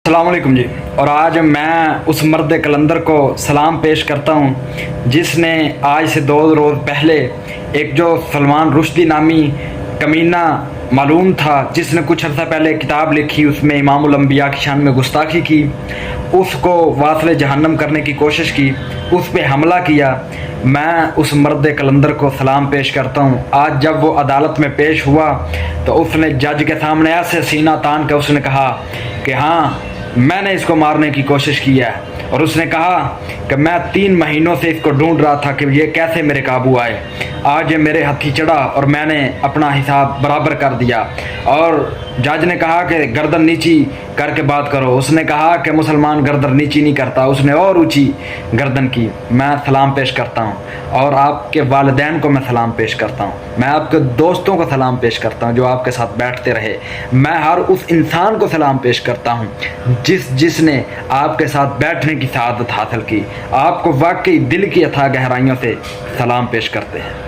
السلام علیکم جی، اور آج میں اس مرد کلندر کو سلام پیش کرتا ہوں جس نے آج سے 2 روز پہلے ایک جو سلمان رشدی نامی کمینہ معلوم تھا جس نے کچھ عرصہ پہلے کتاب لکھی، اس میں امام الانبیاء کی شان میں گستاخی کی، اس کو واصل جہنم کرنے کی کوشش کی، اس پہ حملہ کیا۔ میں اس مرد کلندر کو سلام پیش کرتا ہوں۔ آج جب وہ عدالت میں پیش ہوا تو اس نے جج کے سامنے ایسے سینہ تان کے اس نے کہا کہ ہاں، میں نے اس کو مارنے کی کوشش کی ہے، اور اس نے کہا کہ میں 3 مہینوں سے اس کو ڈھونڈ رہا تھا کہ یہ کیسے میرے قابو آئے۔ آج یہ میرے ہتھی چڑھا اور میں نے اپنا حساب برابر کر دیا۔ اور جج نے کہا کہ گردن نیچی کر کے بات کرو۔ اس نے کہا کہ مسلمان گردن نیچی نہیں کرتا، اس نے اور اونچی گردن کی۔ میں سلام پیش کرتا ہوں، اور آپ کے والدین کو میں سلام پیش کرتا ہوں، میں آپ کے دوستوں کو سلام پیش کرتا ہوں جو آپ کے ساتھ بیٹھتے رہے، میں ہر اس انسان کو سلام پیش کرتا ہوں جس نے آپ کے ساتھ بیٹھنے کی سعادت حاصل کی۔ آپ کو واقعی دل کی اتھاہ گہرائیوں سے سلام پیش کرتے ہیں۔